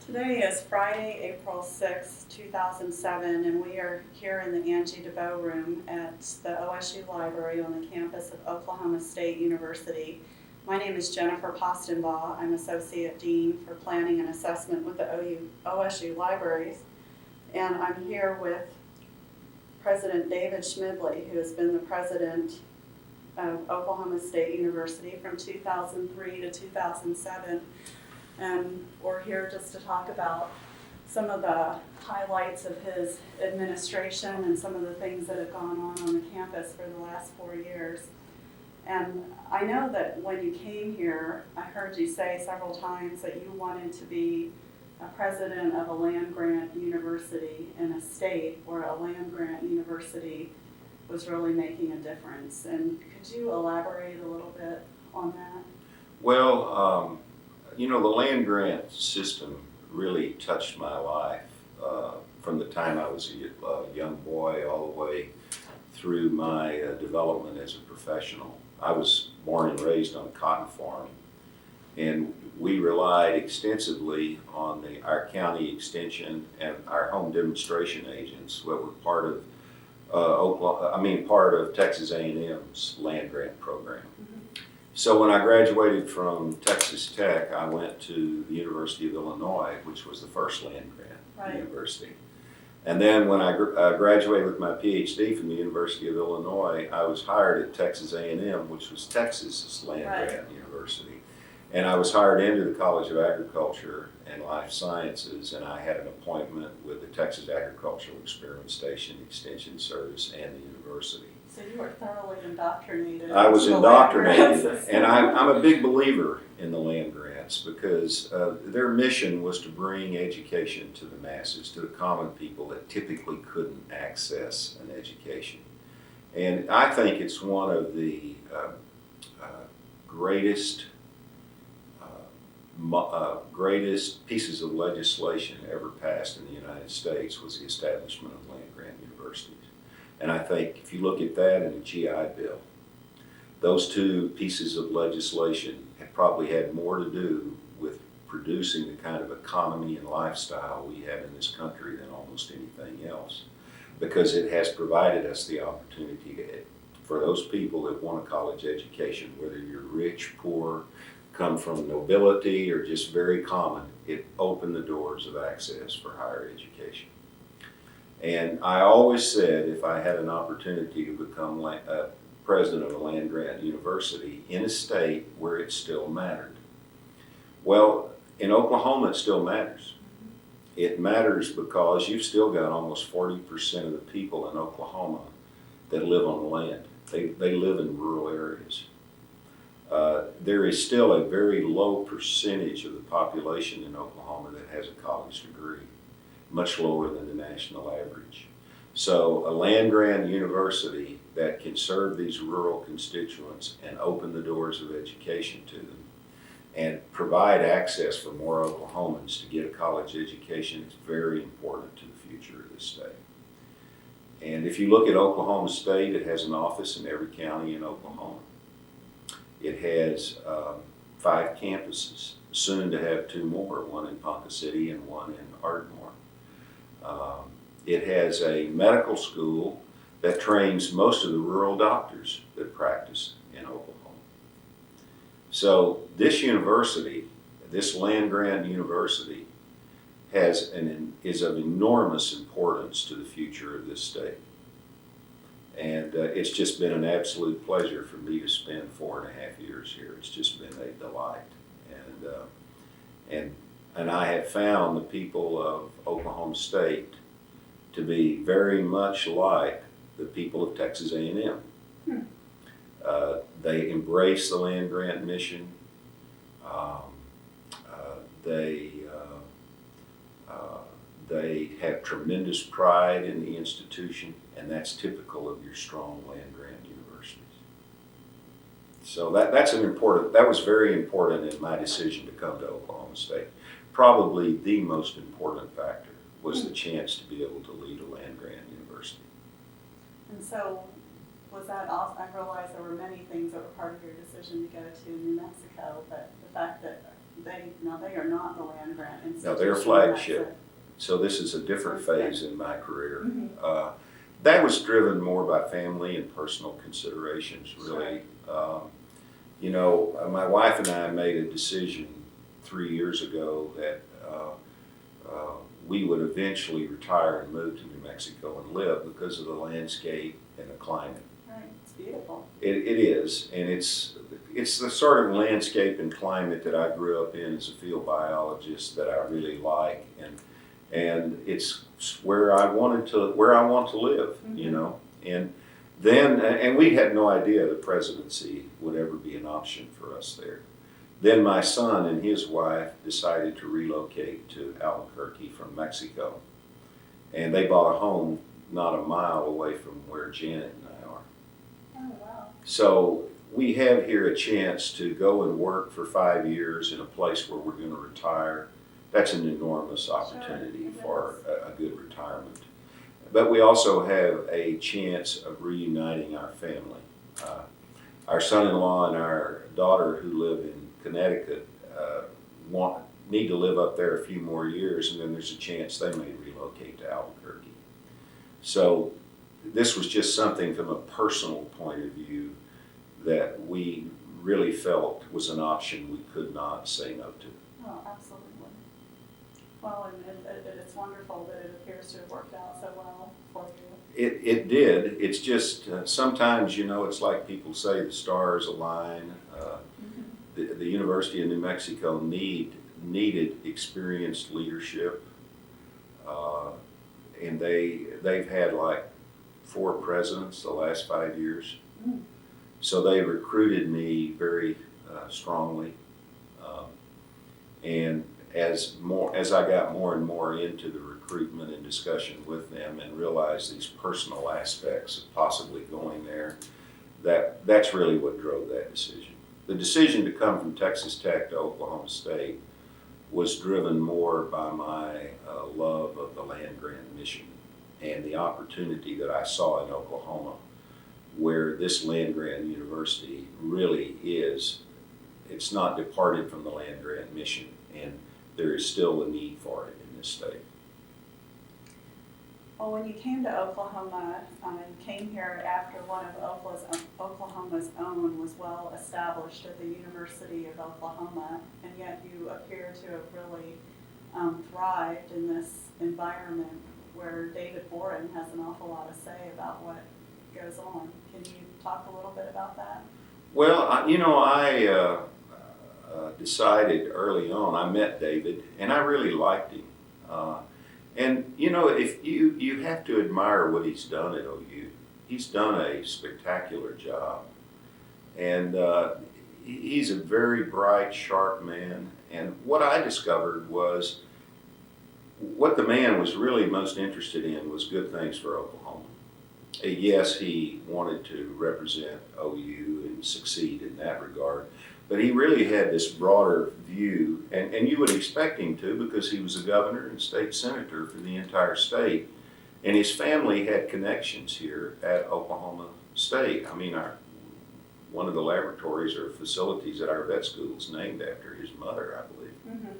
Today is Friday, April 6, 2007, and we are here in the Angie DeBow room at the OSU Library on the campus of Oklahoma State University. My name is Jennifer Paustenbaugh. I'm Associate Dean for Planning and Assessment with the OSU Libraries, and I'm here with President David Schmidly, who has been the president of Oklahoma State University from 2003 to 2007. And we're here just to talk about some of the highlights of his administration and some of the things that have gone on the campus for the last 4 years. And I know that when you came here, I heard you say several times that you wanted to be a president of a land-grant university in a state where a land-grant university was really making a difference. And could you elaborate a little bit on that? Well, the land grant system really touched my life from the time I was a young boy all the way through my development as a professional. I was born and raised on a cotton farm, and we relied extensively on our county extension and our home demonstration agents, what were part of Texas A&M's land grant program. So when I graduated from Texas Tech, I went to the University of Illinois, which was the first land grant university. And then when I graduated with my PhD from the University of Illinois, I was hired at Texas A&M, which was Texas's land grant university. And I was hired into the College of Agriculture and Life Sciences, and I had an appointment with the Texas Agricultural Experimentation Extension Service and the university. So you were thoroughly indoctrinated. I was indoctrinated, and I'm a big believer in the land grants because their mission was to bring education to the masses, to the common people that typically couldn't access an education. And I think it's one of the greatest pieces of legislation ever passed in the United States was the establishment of land grant universities. And I think if you look at that and the GI Bill, those two pieces of legislation have probably had more to do with producing the kind of economy and lifestyle we have in this country than almost anything else, because it has provided us the opportunity for those people that want a college education, whether you're rich, poor, come from nobility, or just very common, it opened the doors of access for higher education. And I always said if I had an opportunity to become president of a land grant university in a state where it still mattered. Well, in Oklahoma it still matters. It matters because you've still got almost 40% of the people in Oklahoma that live on the land. They live in rural areas. There is still a very low percentage of the population in Oklahoma that has a college degree, much lower than the national average. So a land grant university that can serve these rural constituents and open the doors of education to them and provide access for more Oklahomans to get a college education is very important to the future of this state. And if you look at Oklahoma State, it has an office in every county in Oklahoma. It has 5 campuses, soon to have 2 more, one in Ponca City and one in Ardmore. It has a medical school that trains most of the rural doctors that practice in Oklahoma. So this university, this land grant university, is of enormous importance to the future of this state. And it's just been an absolute pleasure for me to spend 4.5 years here. It's just been a delight. And I have found the people of Oklahoma State to be very much like the people of Texas A&M. They embrace the land grant mission. They have tremendous pride in the institution, and that's typical of your strong land grant universities. So that was very important in my decision to come to Oklahoma State. Probably the most important factor was the chance to be able to lead a land grant university. And so was that also, I realize there were many things that were part of your decision to go to New Mexico, but the fact that they are not the land grant institution. No, they're that's flagship. it. So this is a different phase in my career. Mhm. That was driven more by family and personal considerations, really. You know, my wife and I made a decision 3 years ago that we would eventually retire and move to New Mexico and live because of the landscape and the climate. Right, it's beautiful. It is, and it's the sort of landscape and climate that I grew up in as a field biologist that I really like, and it's where I want to live, you know. And then, and we had no idea the presidency would ever be an option for us there. Then my son and his wife decided to relocate to Albuquerque from Mexico, and they bought a home not a mile away from where Janet and I are. Oh, wow. So we have here a chance to go and work for 5 years in a place where we're going to retire. That's an enormous opportunity for a good retirement. But we also have a chance of reuniting our family. Our son-in-law and our daughter who live in Connecticut need to live up there a few more years, and then there's a chance they may relocate to Albuquerque. So this was just something from a personal point of view that we really felt was an option we could not say no to. Oh, absolutely. Well, and it's wonderful that it appears to have worked out so well for you. It did. It's just sometimes, you know, it's like people say the stars align. The University of New Mexico needed experienced leadership, and they've had like 4 presidents the last 5 years. Mm. So they recruited me very strongly, and as I got more and more into the recruitment and discussion with them and realized these personal aspects of possibly going there, that's really what drove that decision. The decision to come from Texas Tech to Oklahoma State was driven more by my love of the land-grant mission and the opportunity that I saw in Oklahoma, where this land-grant university really is. It's not departed from the land-grant mission, and there is still a need for it in this state. Well, when you came to Oklahoma, you came here after one of Oklahoma's own was well established at the University of Oklahoma, and yet you appear to have really thrived in this environment where David Boren has an awful lot to say about what goes on. Can you talk a little bit about that? Well, I decided early on, I met David, and I really liked him. And you know, if you have to admire what he's done at OU. He's done a spectacular job, and he's a very bright, sharp man. And what I discovered was what the man was really most interested in was good things for Oklahoma. Yes, he wanted to represent OU and succeed in that regard, but he really had this broader view, and you would expect him to because he was a governor and state senator for the entire state, and his family had connections here at Oklahoma State. I mean, one of the laboratories or facilities at our vet school is named after his mother, I believe. Mm-hmm.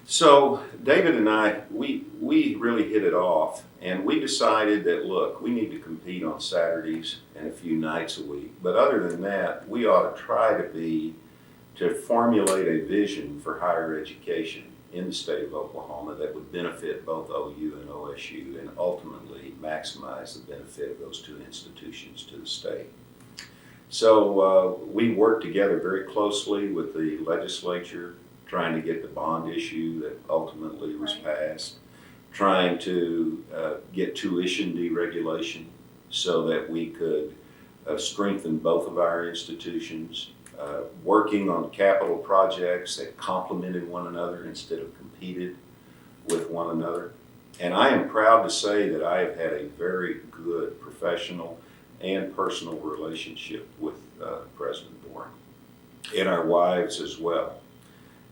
So David and I, we really hit it off, and we decided that, look, we need to compete on Saturdays and a few nights a week. But other than that, we ought to try to formulate a vision for higher education in the state of Oklahoma that would benefit both OU and OSU and ultimately maximize the benefit of those 2 institutions to the state. So we worked together very closely with the legislature, trying to get the bond issue that ultimately was passed, trying to get tuition deregulation so that we could strengthen both of our institutions, working on capital projects that complemented one another instead of competed with one another. And I am proud to say that I have had a very good professional and personal relationship with President Boren, and our wives as well.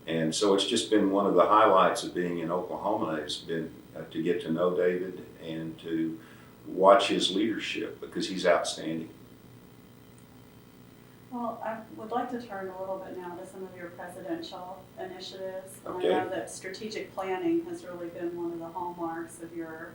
And so it's just been one of the highlights of being in Oklahoma has been to get to know David and to watch his leadership because he's outstanding. Well, I would like to turn a little bit now to some of your presidential initiatives. Okay. I know that strategic planning has really been one of the hallmarks of your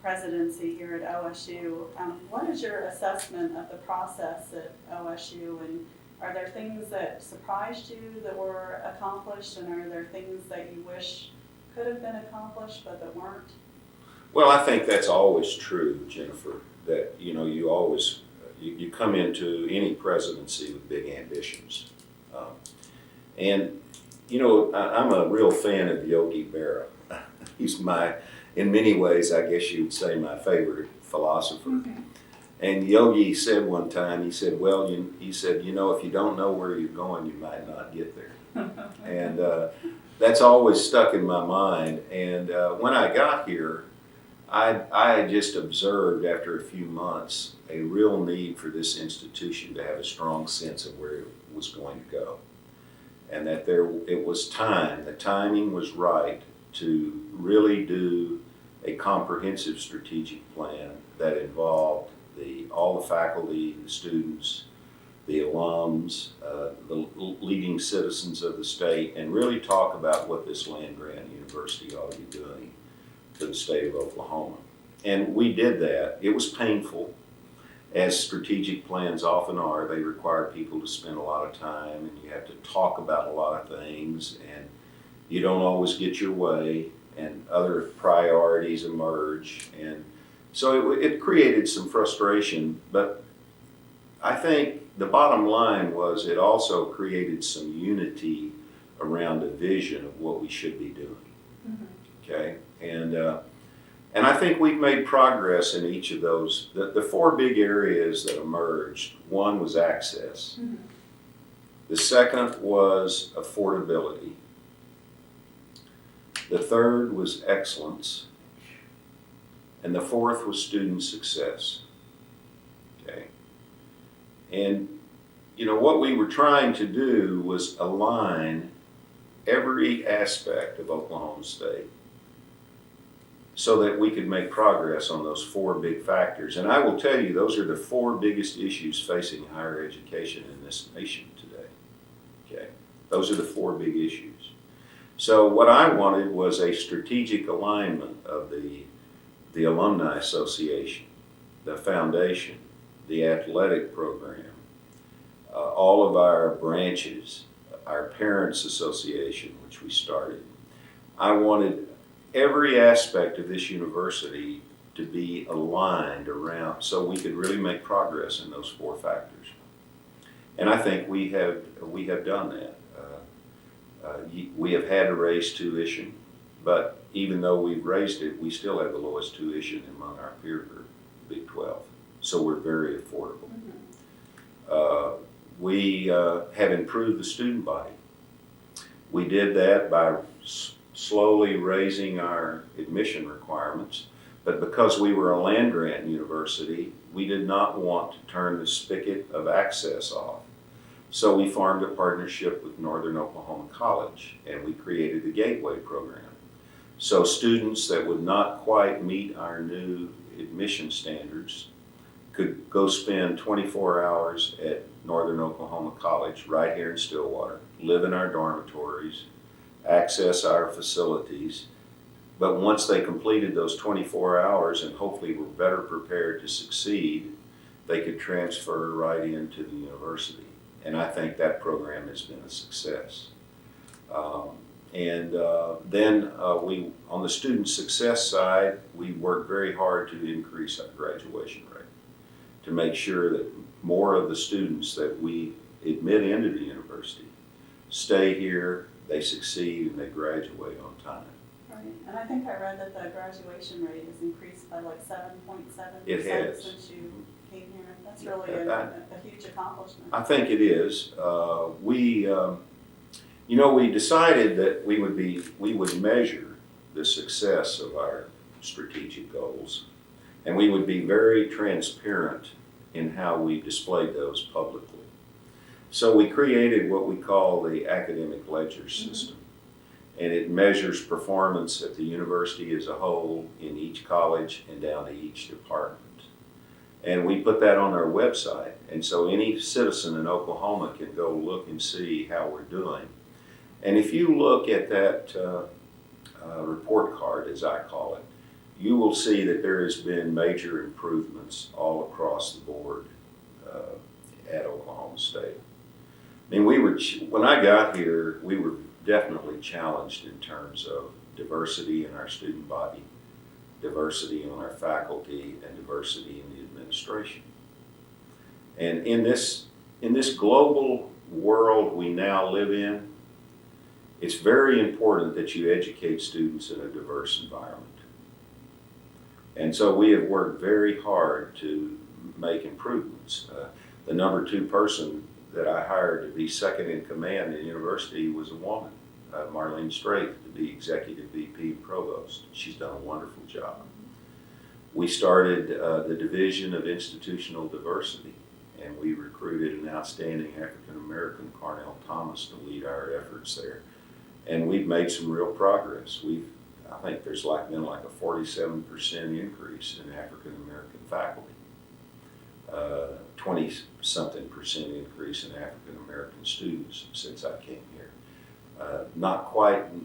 presidency here at OSU. What is your assessment of the process at OSU, and are there things that surprised you that were accomplished, and are there things that you wish could have been accomplished but that weren't? Well, I think that's always true, Jennifer, that, you know, you always, you come into any presidency with big ambitions. And, you know, I'm a real fan of Yogi Berra. He's in many ways, I guess you would say, my favorite philosopher. Mm-hmm. And Yogi said one time, he said, well, he said, you know, if you don't know where you're going, you might not get there. And that's always stuck in my mind. And when I got here, I just observed after a few months a real need for this institution to have a strong sense of where it was going to go. And that it was time, the timing was right to really do a comprehensive strategic plan that involved all the faculty, the students, the alums, the leading citizens of the state, and really talk about what this land-grant university ought to be doing for the state of Oklahoma. And we did that. It was painful, as strategic plans often are. They require people to spend a lot of time, and you have to talk about a lot of things, and you don't always get your way, and other priorities emerge. And so it created some frustration, but I think the bottom line was it also created some unity around a vision of what we should be doing. Mm-hmm. Okay, and I think we've made progress in each of those. The four big areas that emerged, one was access. Mm-hmm. The second was affordability. The third was excellence. And the fourth was student success. Okay, and you know, what we were trying to do was align every aspect of Oklahoma State so that we could make progress on those four big factors. And I will tell you, those are the four biggest issues facing higher education in this nation today. Okay, those are the four big issues. So what I wanted was a strategic alignment of the Alumni Association, the foundation, the athletic program, all of our branches, our Parents Association, which we started. I wanted every aspect of this university to be aligned around so we could really make progress in those four factors. And I think we have done that. We have had to raise tuition, but even though we've raised it, we still have the lowest tuition among our peer group, Big 12. So we're very affordable. Mm-hmm. We have improved the student body. We did that by slowly raising our admission requirements, but because we were a land-grant university, we did not want to turn the spigot of access off. So we formed a partnership with Northern Oklahoma College, and we created the Gateway program. So students that would not quite meet our new admission standards could go spend 24 hours at Northern Oklahoma College right here in Stillwater, live in our dormitories, access our facilities. But once they completed those 24 hours and hopefully were better prepared to succeed, they could transfer right into the university. And I think that program has been a success. Then we, on the student success side, we worked very hard to increase our graduation rate, to make sure that more of the students that we admit into the university stay here, they succeed, and they graduate on time. Right, and I think I read that the graduation rate has increased by like 7.7% since you came here. That's really a huge accomplishment. I think it is. We decided that we would measure the success of our strategic goals, and we would be very transparent in how we displayed those publicly. So we created what we call the academic ledger system, and it measures performance at the university as a whole, in each college, and down to each department. And we put that on our website. And so any citizen in Oklahoma can go look and see how we're doing. And if you look at that report card, as I call it, you will see that there has been major improvements all across the board at Oklahoma State. I mean, when I got here, we were definitely challenged in terms of diversity in our student body, diversity on our faculty, and diversity in the administration. And in this global world we now live in, it's very important that you educate students in a diverse environment. And so we have worked very hard to make improvements. The number 2 person that I hired to be second in command at the university was a woman, Marlene Straight, to be executive VP and provost. She's done a wonderful job. We started the Division of Institutional Diversity, and we recruited an outstanding African American, Carnell Thomas, to lead our efforts there. And we've made some real progress. I think there's been like a 47% increase in African American faculty, 20-something% increase in African American students since I came here.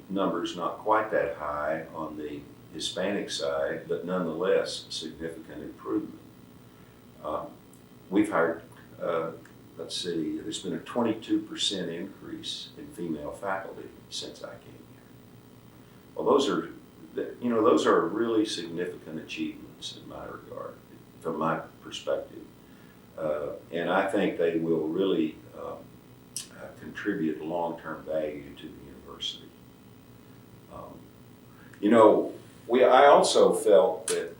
Numbers not quite that high on the Hispanic side, but nonetheless significant improvement. We've hired, there's been a 22% increase in female faculty since I came here. Well, those are really significant achievements in my regard, from my perspective. And I think they will really contribute long-term value to the university. I also felt that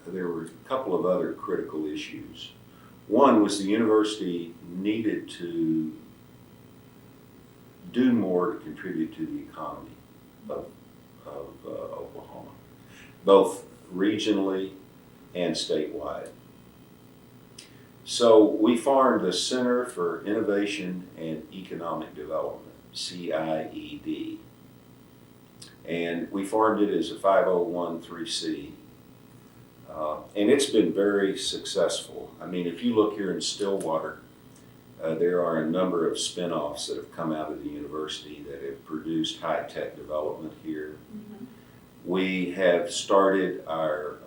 there were a couple of other critical issues. One was the university needed to do more to contribute to the economy of Oklahoma, both regionally and statewide. So we formed the Center for Innovation and Economic Development, CIED. And we formed it as a 501(c)(3), and it's been very successful. I mean, if you look here in Stillwater, there are a number of spin-offs that have come out of the university that have produced high-tech development here. Mm-hmm. We have started our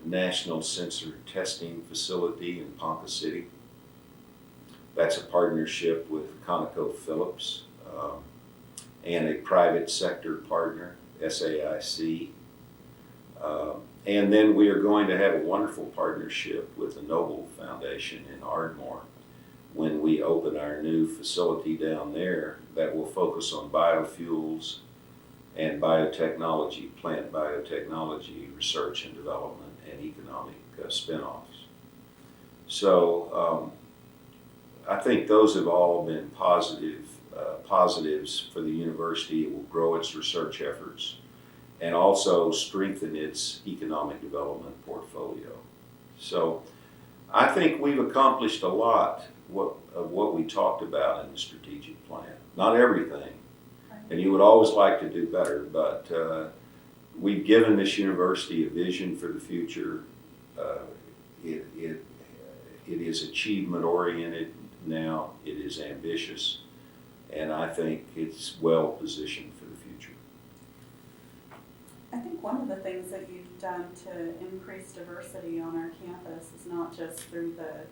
National Sensor Testing Facility in Ponca City. That's a partnership with ConocoPhillips and a private sector partner, SAIC. And then we are going to have a wonderful partnership with the Noble Foundation in Ardmore when we open our new facility down there that will focus on biofuels and biotechnology, plant biotechnology research and development and economic spin-offs. So I think those have all been positives for the university. It will grow its research efforts and also strengthen its economic development portfolio. So I think we've accomplished a lot of what we talked about in the strategic plan. Not everything, and you would always like to do better, but we've given this university a vision for the future. It is achievement oriented now, it is ambitious, and I think it's well positioned for the future. I think one of the things that you've done to increase diversity on our campus is not just through the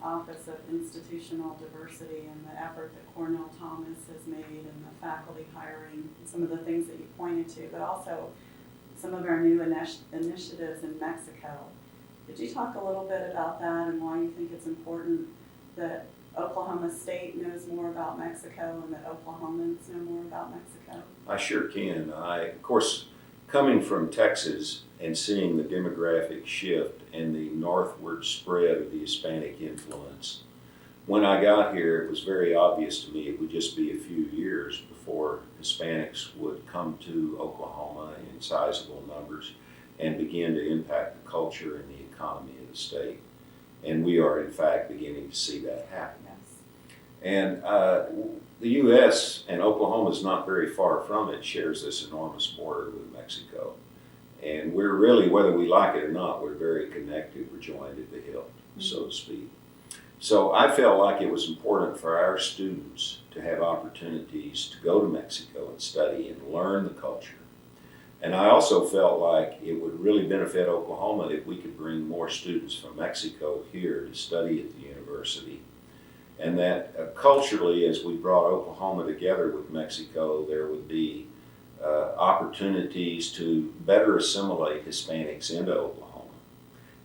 Office of Institutional Diversity and the effort that Cornell Thomas has made and the faculty hiring, and some of the things that you pointed to, but also some of our new initiatives in Mexico. Could you talk a little bit about that and why you think it's important that Oklahoma State knows more about Mexico and that Oklahomans know more about Mexico? I sure can. Of course, coming from Texas and seeing the demographic shift and the northward spread of the Hispanic influence, when I got here, it was very obvious to me it would just be a few years before Hispanics would come to Oklahoma in sizable numbers and begin to impact the culture and the economy of the state. And we are, in fact, beginning to see that happen. Yes. And the U.S. and Oklahoma is not very far from it, shares this enormous border with Mexico. And we're really, whether we like it or not, we're very connected. We're joined at the hip, so to speak. So I felt like it was important for our students to have opportunities to go to Mexico and study and learn the culture. And I also felt like it would really benefit Oklahoma if we could bring more students from Mexico here to study at the university. And that culturally, as we brought Oklahoma together with Mexico, there would be opportunities to better assimilate Hispanics into Oklahoma.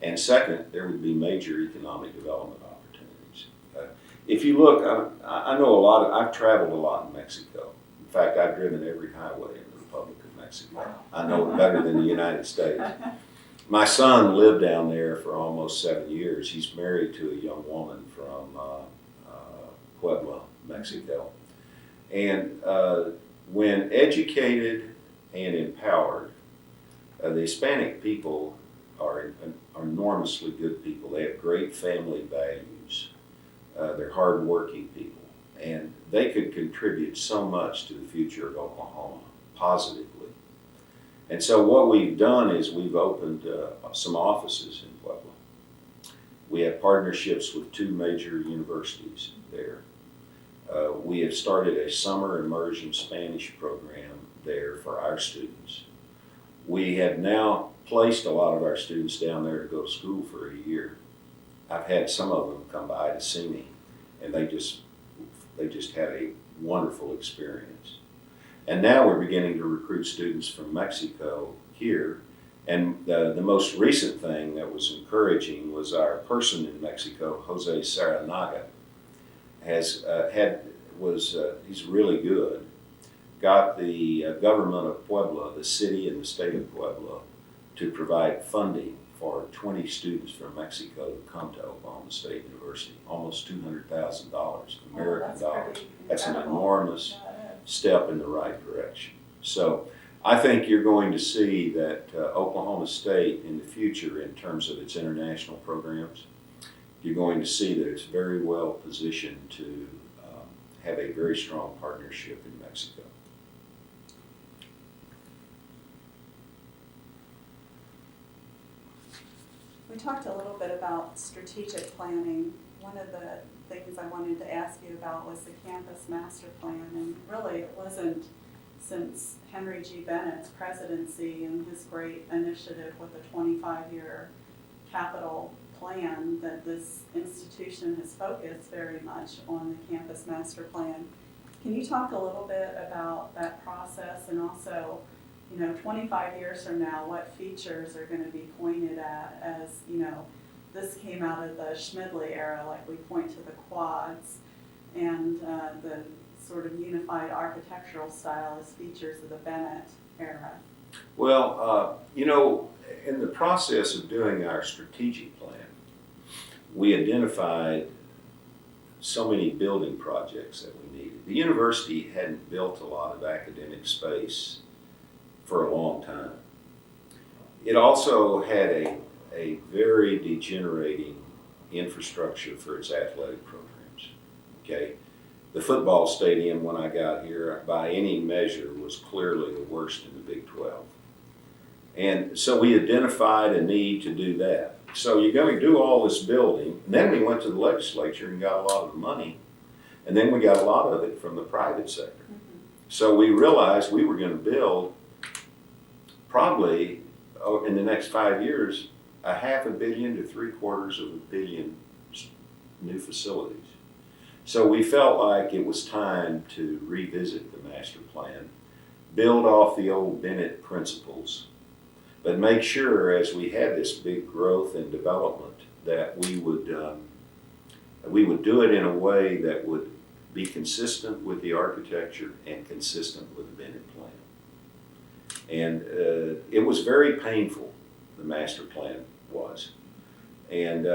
And second, there would be major economic development opportunities. If you look, I know I've traveled a lot in Mexico. In fact, I've driven every highway in the Republic of Mexico. I know it better than the United States. My son lived down there for almost 7 years. He's married to a young woman from Puebla, Mexico. And when educated and empowered, the Hispanic people are enormously good people. They have great family values. They're hardworking people. And they could contribute so much to the future of Oklahoma positively. And so what we've done is we've opened some offices in Puebla. We have partnerships with 2 major universities there. We have started a summer immersion Spanish program there for our students. We have now placed a lot of our students down there to go to school for a year. I've had some of them come by to see me, and they just had a wonderful experience. And now we're beginning to recruit students from Mexico here. And the most recent thing that was encouraging was our person in Mexico, Jose Saranaga, he's really good. Got the government of Puebla, the city and the state of Puebla, to provide funding for 20 students from Mexico to come to Oklahoma State University. Almost $200,000 American dollars. That's an enormous step in the right direction. So I think you're going to see that Oklahoma State in the future, in terms of its international programs, you're going to see that it's very well positioned to have a very strong partnership in Mexico. We talked a little bit about strategic planning. One of the things I wanted to ask you about was the campus master plan, and really it wasn't since Henry G. Bennett's presidency and his great initiative with the 25-year capital plan that this institution has focused very much on the campus master plan. Can you talk a little bit about that process, and also, 25 years from now, what features are going to be pointed at as, this came out of the Schmidly era, like we point to the quads and the sort of unified architectural style as features of the Bennett era? Well, in the process of doing our strategic plan, we identified so many building projects that we needed. The university hadn't built a lot of academic space for a long time. It also had a very degenerating infrastructure for its athletic programs. Okay, the football stadium when I got here, by any measure, was clearly the worst in the Big 12. And so we identified a need to do that. So you're going to do all this building, and then we went to the legislature and got a lot of the money, and then we got a lot of it from the private sector. Mm-hmm. So we realized we were going to build probably in the next 5 years, $500 million to $750 million new facilities. So we felt like it was time to revisit the master plan, build off the old Bennett principles, but make sure as we had this big growth and development that we would do it in a way that would be consistent with the architecture and consistent with the Bennett plan. And it was very painful, the master plan was. And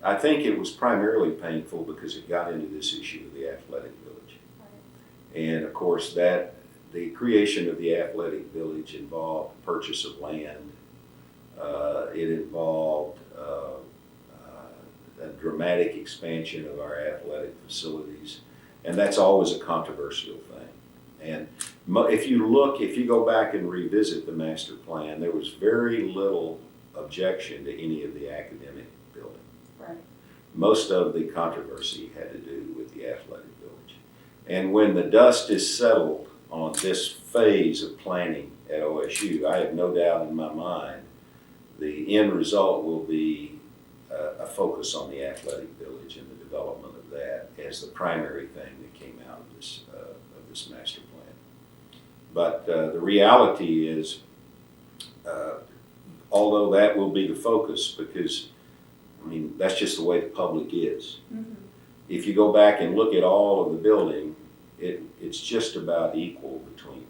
I think it was primarily painful because it got into this issue of the athletic village. Right. And of course the creation of the athletic village involved purchase of land. It involved a dramatic expansion of our athletic facilities. And that's always a controversial thing. And If you go back and revisit the master plan, there was very little objection to any of the academic building. Right. Most of the controversy had to do with the athletic village. And when the dust is settled on this phase of planning at OSU, I have no doubt in my mind the end result will be a focus on the athletic village and the development of that as the primary thing that came out of this master plan. But the reality is, although that will be the focus, because I mean that's just the way the public is. Mm-hmm. If you go back and look at all of the building, it's just about equal between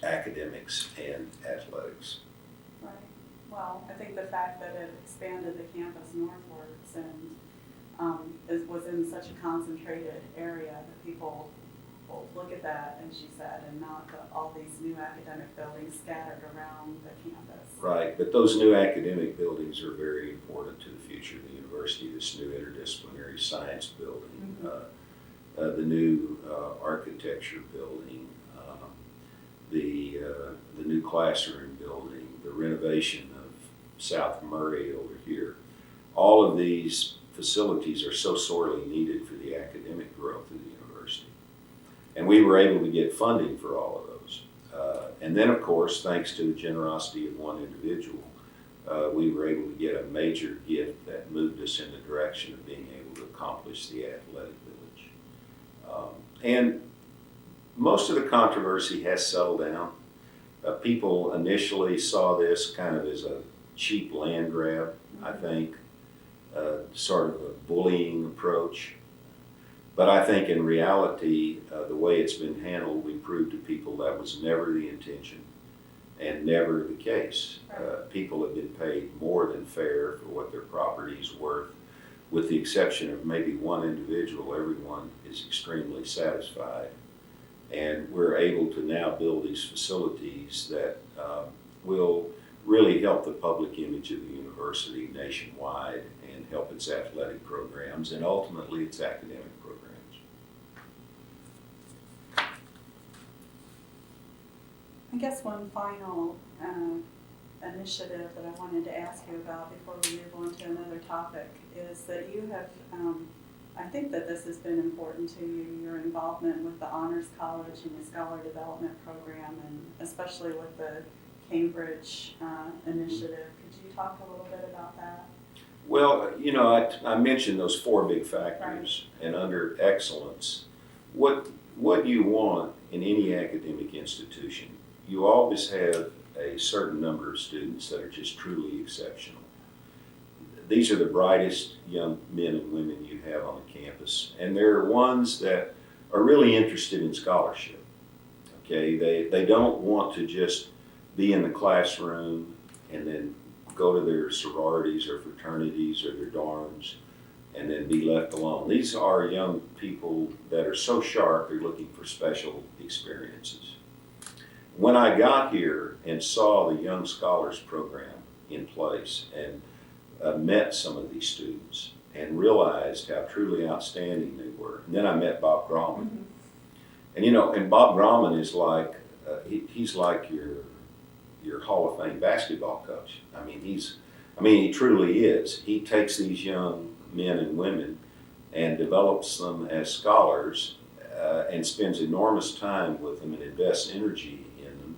academics and athletics. Right. Well, I think the fact that it expanded the campus northwards and was in such a concentrated area that people will look at that, as you said, and not all these new academic buildings scattered around the campus. Right, but those new academic buildings are very important to the future of the university. This new interdisciplinary science building, the new architecture building, the new classroom building, the renovation of South Murray over here. All of these facilities are so sorely needed for the academic growth of the university. And we were able to get funding for all of those. And then, of course, thanks to the generosity of one individual, we were able to get a major gift that moved us in the direction of being able to accomplish the athletic village. And most of the controversy has settled down. People initially saw this kind of as a cheap land grab, I think, sort of a bullying approach. But I think in reality, the way it's been handled, we proved to people that was never the intention and never the case. People have been paid more than fair for what their property is worth. With the exception of maybe one individual, everyone is extremely satisfied. And we're able to now build these facilities that will really help the public image of the university nationwide and help its athletic programs and ultimately its academic programs. I guess one final initiative that I wanted to ask you about before we move on to another topic is that you have, I think that this has been important to you, your involvement with the Honors College and the Scholar Development Program, and especially with the Cambridge initiative. Could you talk a little bit about that? Well, you know, I mentioned those four big factors, right. And under excellence, what you want in any academic institution, you always have a certain number of students that are just truly exceptional. These are the brightest young men and women you have on the campus, and they're ones that are really interested in scholarship. Okay, they don't want to just be in the classroom and then go to their sororities or fraternities or their dorms and then be left alone. These are young people that are so sharp they're looking for special experiences. When I got here and saw the Young Scholars Program in place and met some of these students and realized how truly outstanding they were, and then I met Bob Grauman. Mm-hmm. And you know, and Bob Grauman is like, he's like your Hall of Fame basketball coach. I mean, he truly is. He takes these young men and women and develops them as scholars and spends enormous time with them and invests energy in them.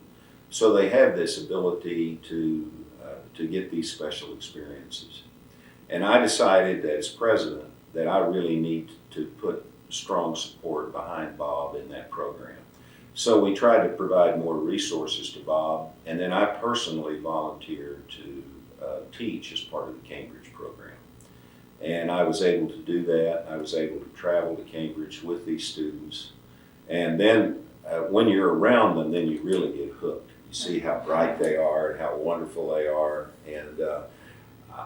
So they have this ability to get these special experiences. And I decided that as president that I really need to put strong support behind Bob in that program. So we tried to provide more resources to Bob, and then I personally volunteered to teach as part of the Cambridge program. And I was able to do that. I was able to travel to Cambridge with these students. And then when you're around them, then you really get hooked. You see how bright they are and how wonderful they are. And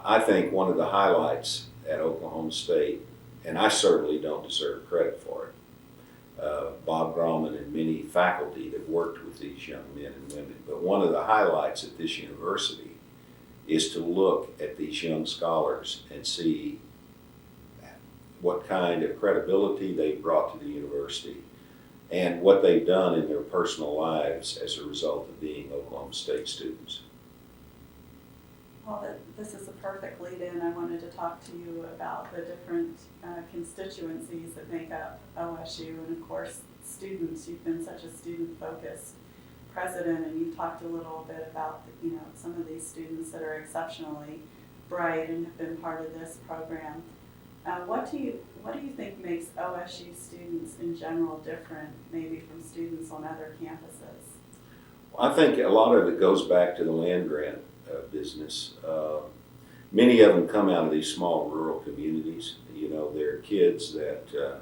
I think one of the highlights at Oklahoma State, and I certainly don't deserve credit for it, Bob Grauman and many faculty that worked with these young men and women. But one of the highlights at this university is to look at these young scholars and see what kind of credibility they brought to the university, and what they've done in their personal lives as a result of being Oklahoma State students. Well, this is a perfect lead-in. I wanted to talk to you about the different constituencies that make up OSU, and of course, students. You've been such a student-focused president, and you talked a little bit about some of these students that are exceptionally bright and have been part of this program. What do you think makes OSU students in general different, maybe from students on other campuses? I think a lot of it goes back to the land grant business. Many of them come out of these small rural communities. They're kids that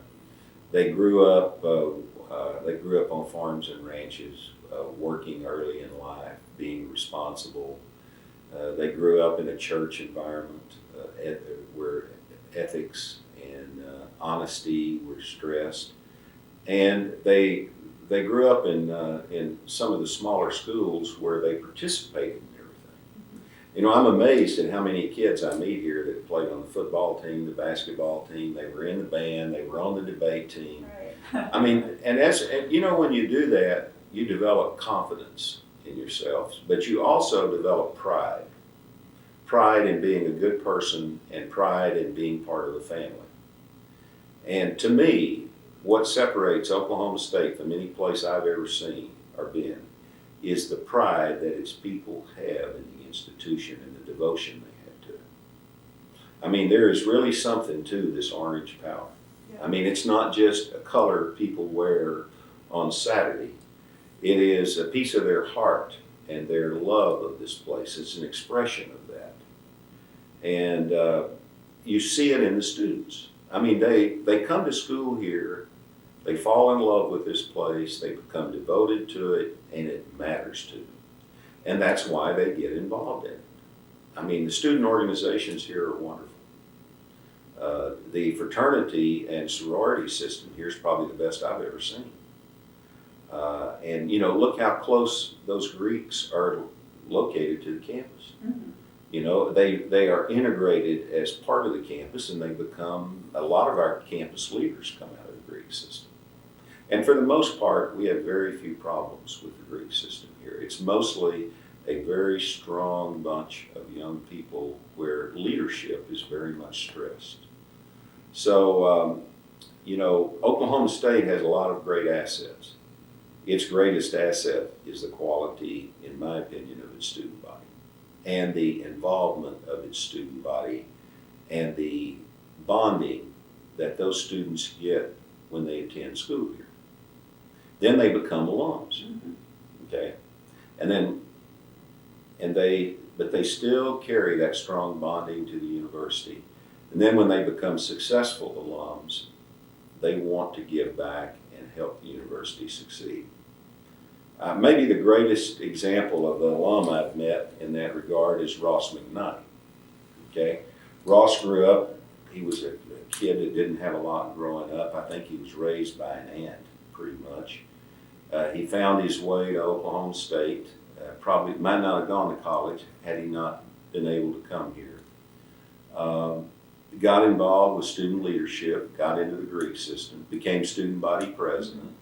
they grew up on farms and ranches, working early in life, being responsible. They grew up in a church environment where ethics and honesty were stressed, and they grew up in some of the smaller schools where they participated in everything. I'm amazed at how many kids I meet here that played on the football team, the basketball team, they were in the band, they were on the debate team. Right. I mean, and when you do that, you develop confidence in yourself, but you also develop pride. Pride in being a good person and pride in being part of the family. And to me, what separates Oklahoma State from any place I've ever seen or been is the pride that its people have in the institution and the devotion they have to it. I mean, there is really something to this orange power. Yeah. I mean, it's not just a color people wear on Saturday. It is a piece of their heart and their love of this place. It's an expression of that. And you see it in the students. I mean, they come to school here, they fall in love with this place, they become devoted to it, and it matters to them. And that's why they get involved in it. I mean, the student organizations here are wonderful. The fraternity and sorority system here is probably the best I've ever seen. And look how close those Greeks are located to the campus. Mm-hmm. They are integrated as part of the campus, and they become, a lot of our campus leaders come out of the Greek system. And for the most part, we have very few problems with the Greek system here. It's mostly a very strong bunch of young people where leadership is very much stressed. So, Oklahoma State has a lot of great assets. Its greatest asset is the quality, in my opinion, of its student body and the involvement of its student body and the bonding that those students get when they attend school here. Then they become alums, okay? But they still carry that strong bonding to the university. And then when they become successful alums, they want to give back and help the university succeed. Maybe the greatest example of the alum I've met in that regard is Ross McKnight. Okay, Ross grew up, he was a kid that didn't have a lot growing up. I think he was raised by an aunt, pretty much. He found his way to Oklahoma State, probably might not have gone to college had he not been able to come here. Got involved with student leadership, got into the Greek system, became student body president.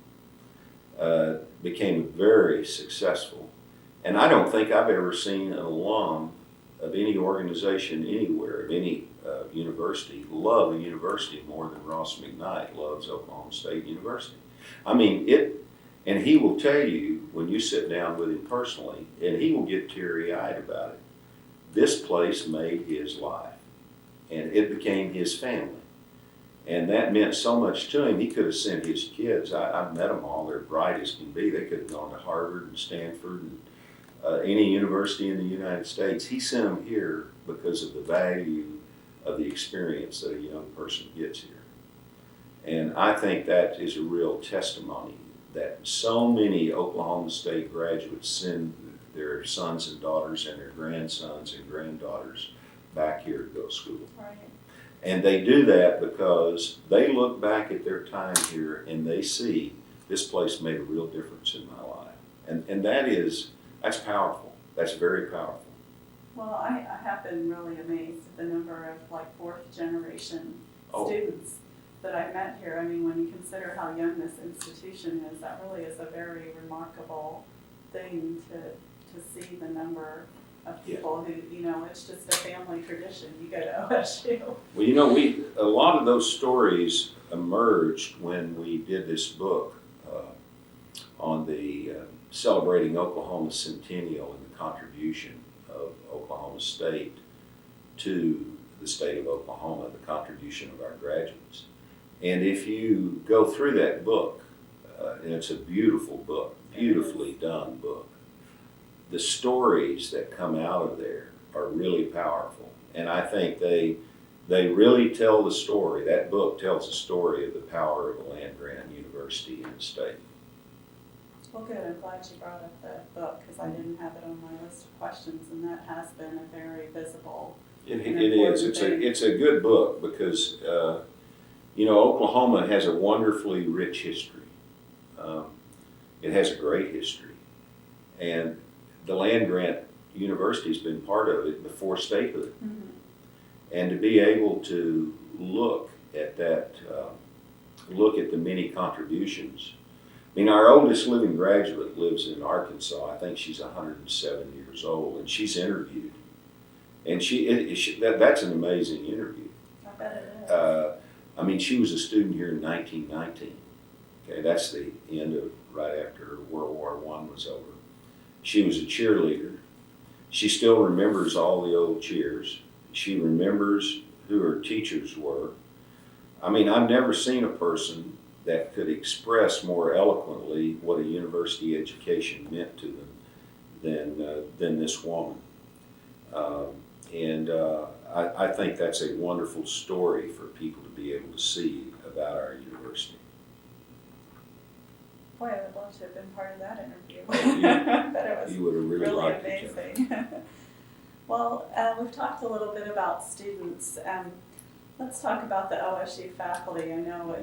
Became very successful. And I don't think I've ever seen an alum of any organization anywhere, of any university, love a university more than Ross McKnight loves Oklahoma State University. I mean, and he will tell you when you sit down with him personally, and he will get teary-eyed about it. This place made his life, and it became his family. And that meant so much to him. He could have sent his kids. I've met them all. They're bright as can be. They could have gone to Harvard and Stanford and any university in the United States. He sent them here because of the value of the experience that a young person gets here. And I think that is a real testimony that so many Oklahoma State graduates send their sons and daughters and their grandsons and granddaughters back here to go to school. Right. And they do that because they look back at their time here and they see this place made a real difference in my life. And that's powerful. That's very powerful. Well, I have been really amazed at the number of fourth generation students that I met here. I mean, when you consider how young this institution is, that really is a very remarkable thing to see the number of people who, you know, it's just a family tradition. You go to OSU. Well, you know, a lot of those stories emerged when we did this book on the celebrating Oklahoma Centennial and the contribution of Oklahoma State to the state of Oklahoma, the contribution of our graduates. And if you go through that book, and it's a beautiful book, beautifully done book, the stories that come out of there are really powerful. And I think they really tell the story. That book tells the story of the power of a land-grant university in the state. Well, good. I'm glad you brought up the book because I didn't have it on my list of questions, and that has been a very visible. It is. It's a good book because you know, Oklahoma has a wonderfully rich history. It has a great history, and the land-grant university has been part of it before statehood. Mm-hmm. And to be able to look at that, look at the many contributions. I mean, our oldest living graduate lives in Arkansas. I think she's 107 years old, and she's interviewed. And that's an amazing interview. I bet it is. I mean, she was a student here in 1919. Okay, that's the end of right after World War I was over. She was a cheerleader. She still remembers all the old cheers. She remembers who her teachers were. I mean, I've never seen a person that could express more eloquently what a university education meant to them than this woman. I think that's a wonderful story for people to be able to see about our university. Boy, I would love to have been part of that interview. But it was You would have really liked it. amazing. Well, we've talked a little bit about students. Let's talk about the OSU faculty. I know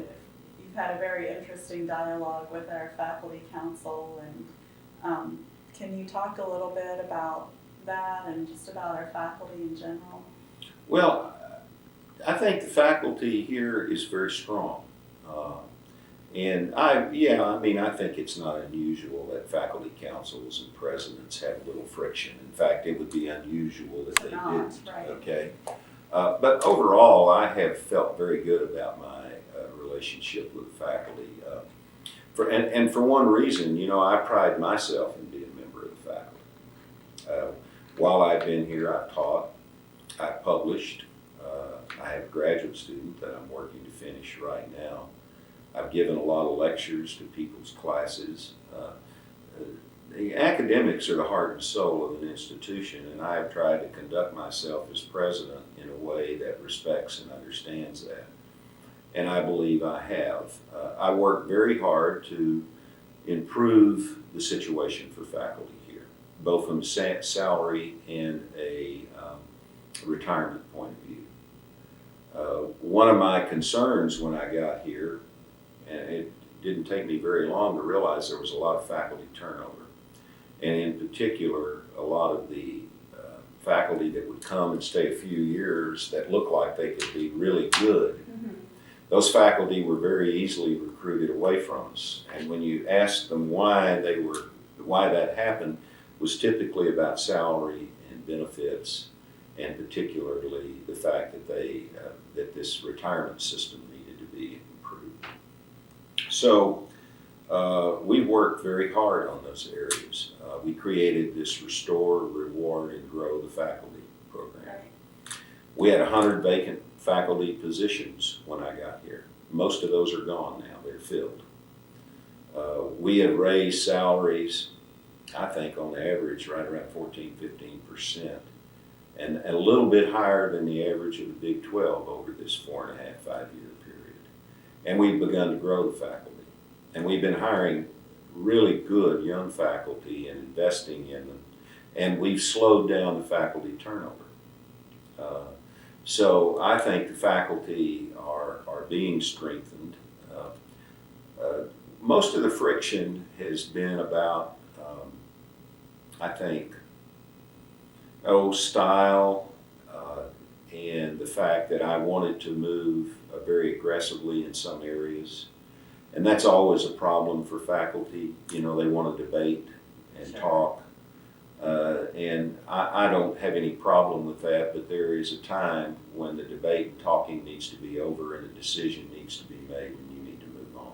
you've had a very interesting dialogue with our faculty council, and can you talk a little bit about that and just about our faculty in general? Well, I think the faculty here is very strong. I think it's not unusual that faculty councils and presidents have a little friction. In fact, it would be unusual that they didn't. Right. Okay. But overall, I have felt very good about my relationship with the faculty. For one reason, you know, I pride myself in being a member of the faculty. While I've been here, I've taught, I've published. I have a graduate student that I'm working to finish right now. I've given a lot of lectures to people's classes. The academics are the heart and soul of an institution, and I have tried to conduct myself as president in a way that respects and understands that. And I believe I have. I work very hard to improve the situation for faculty here, both from a salary and a retirement point of view. One of my concerns when I got here, and it didn't take me very long to realize there was a lot of faculty turnover. And in particular, a lot of the faculty that would come and stay a few years that looked like they could be really good. Mm-hmm. Those faculty were very easily recruited away from us. And when you asked them why that happened, was typically about salary and benefits, and particularly the fact that that this retirement system needed to be improved. So we worked very hard on those areas. We created this Restore, Reward, and Grow the Faculty program. Right. We had 100 vacant faculty positions when I got here. Most of those are gone now. They're filled. We have raised salaries, I think on average, right around 14–15%, and a little bit higher than the average of the Big 12 over this 4.5–5 year period. And we've begun to grow the faculty. And we've been hiring really good young faculty and investing in them. And we've slowed down the faculty turnover. So I think the faculty are being strengthened. Most of the friction has been about, I think, style and the fact that I wanted to move very aggressively in some areas. And that's always a problem for faculty. You know, they want to debate and Sure. talk. And I don't have any problem with that, but there is a time when the debate and talking needs to be over and a decision needs to be made and you need to move on.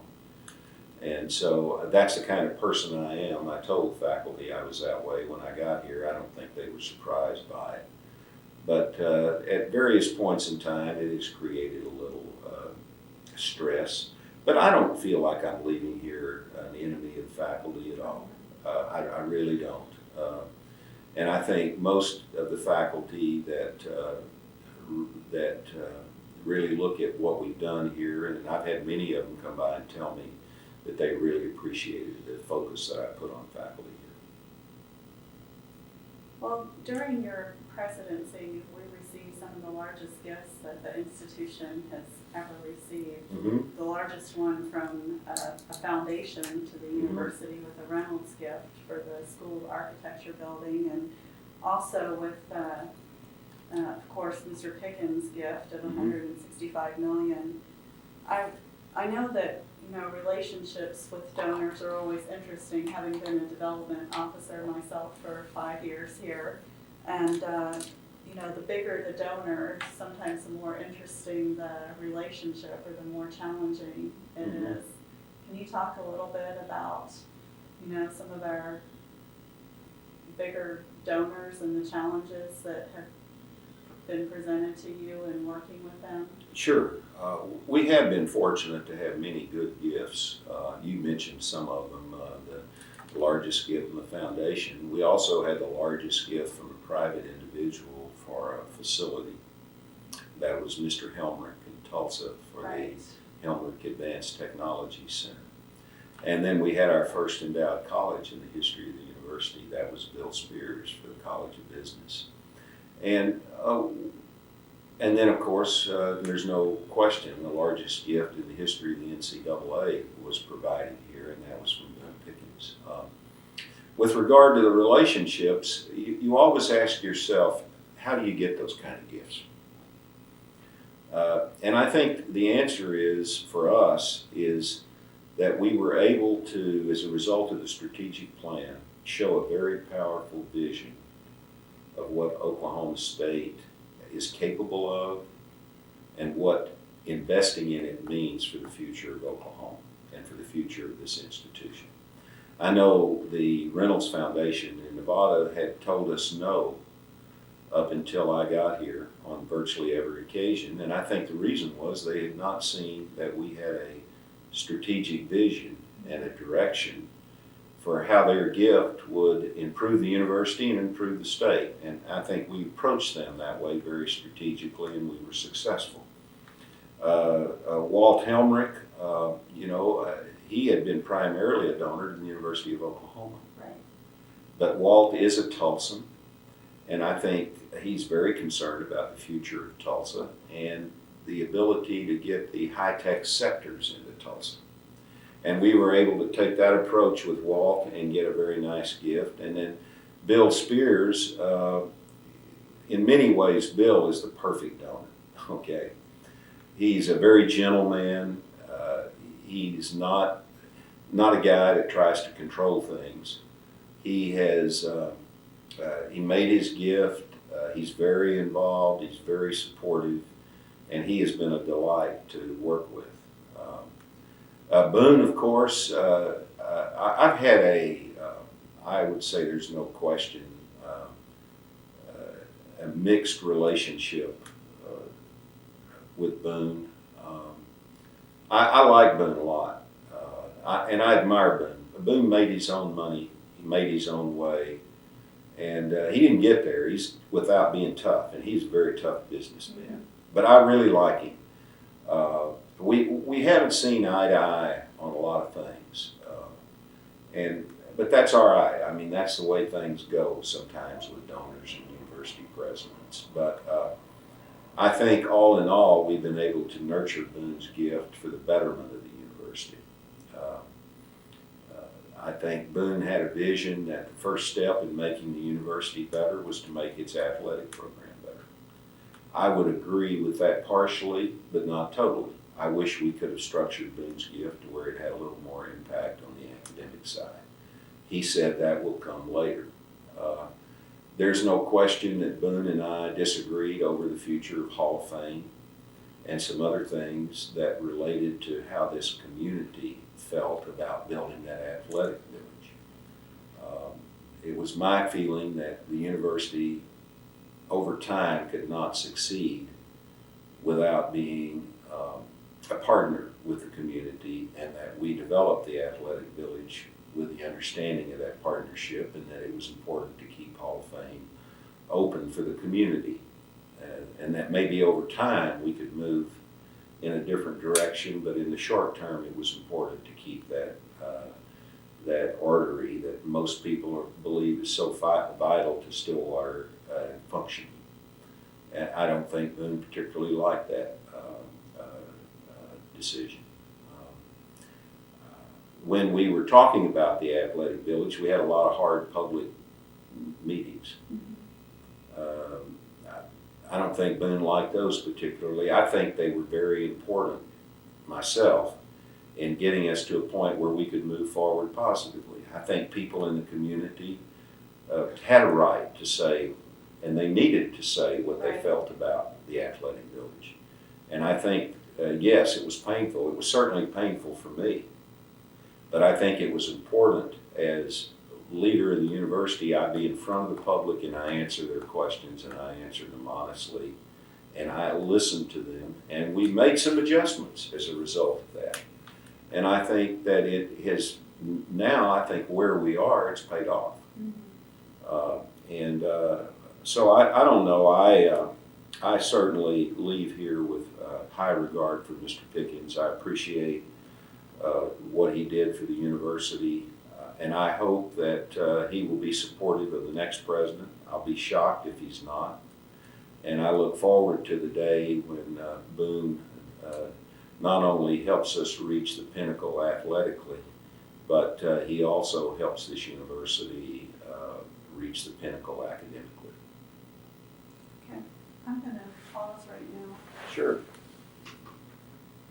And so that's the kind of person I am. I told faculty I was that way when I got here. I don't think they were surprised by it. But at various points in time, it has created a little stress. But I don't feel like I'm leaving here an enemy of faculty at all. I really don't. And I think most of the faculty that really look at what we've done here, and I've had many of them come by and tell me that they really appreciated the focus that I put on faculty here. Well, during your presidency, we received some of the largest gifts that the institution has ever received. Mm-hmm. The largest one from a foundation to the university with a Reynolds gift for the School of Architecture building, and also with, of course, Mr. Pickens' gift of $165 million. I know that, you know, relationships with donors are always interesting, having been a development officer myself for 5 years here. And, you know, the bigger the donor, sometimes the more interesting the relationship or the more challenging it is. Can you talk a little bit about, you know, some of our bigger donors and the challenges that have been presented to you in working with them? Sure. We have been fortunate to have many good gifts. You mentioned some of them, the largest gift from the foundation. We also had the largest gift from a private individual for a facility. That was Mr. Helmrich in Tulsa for Right. the Helmrich Advanced Technology Center. And then we had our first endowed college in the history of the university. That was Bill Spears for the College of Business. And then, of course, there's no question the largest gift in the history of the NCAA was provided here, and that was from Bill Pickens. With regard to the relationships, you always ask yourself, how do you get those kind of gifts? And I think the answer is, for us, is that we were able to, as a result of the strategic plan, show a very powerful vision of what Oklahoma State is capable of and what investing in it means for the future of Oklahoma and for the future of this institution. I know the Reynolds Foundation in Nevada had told us no up until I got here on virtually every occasion, and I think the reason was they had not seen that we had a strategic vision and a direction for how their gift would improve the university and improve the state. And I think we approached them that way very strategically, and we were successful. Walt Helmrich, he had been primarily a donor to the University of Oklahoma. Right. But Walt is a Tulsan, and I think he's very concerned about the future of Tulsa and the ability to get the high-tech sectors into Tulsa. And we were able to take that approach with Walt and get a very nice gift. And then Bill Spears, in many ways, Bill is the perfect donor, okay? He's a very gentle man. He's not a guy that tries to control things. He has, he made his gift. He's very involved. He's very supportive. And he has been a delight to work with. Boone, of course, I've had I would say there's no question, a mixed relationship with Boone. I like Boone a lot, and I admire Boone. Boone made his own money, he made his own way, and he didn't get there without being tough, and he's a very tough businessman. But I really like him. We haven't seen eye to eye on a lot of things, but that's all right. I mean, that's the way things go sometimes with donors and university presidents. But I think all in all, we've been able to nurture Boone's gift for the betterment of the university. I think Boone had a vision that the first step in making the university better was to make its athletic program better. I would agree with that partially, but not totally. I wish we could have structured Boone's gift to where it had a little more impact on the academic side. He said that will come later. There's no question that Boone and I disagreed over the future of Hall of Fame and some other things that related to how this community felt about building that athletic village. It was my feeling that the university over time could not succeed without being a partner with the community, and that we developed the athletic village with the understanding of that partnership, and that it was important to keep Hall of Fame open for the community. And that maybe over time we could move in a different direction, but in the short term it was important to keep that artery that most people believe is so vital to Stillwater functioning. And I don't think Boone particularly liked that decision. When we were talking about the athletic village, we had a lot of hard public meetings. I don't think Boone liked those particularly. I think they were very important, myself, in getting us to a point where we could move forward positively. I think people in the community had a right to say, and they needed to say what they felt about the athletic village. And I think, yes, it was painful. It was certainly painful for me. But I think it was important as leader of the university, I be in front of the public and I answer their questions and I answer them honestly and I listen to them, and we made some adjustments as a result of that. And I think that it has now, I think where we are, it's paid off. So I don't know. I certainly leave here with high regard for Mr. Pickens. I appreciate what he did for the university. And I hope that he will be supportive of the next president. I'll be shocked if he's not. And I look forward to the day when Boone not only helps us reach the pinnacle athletically, but he also helps this university reach the pinnacle academically. Okay, I'm going to pause right now. Sure.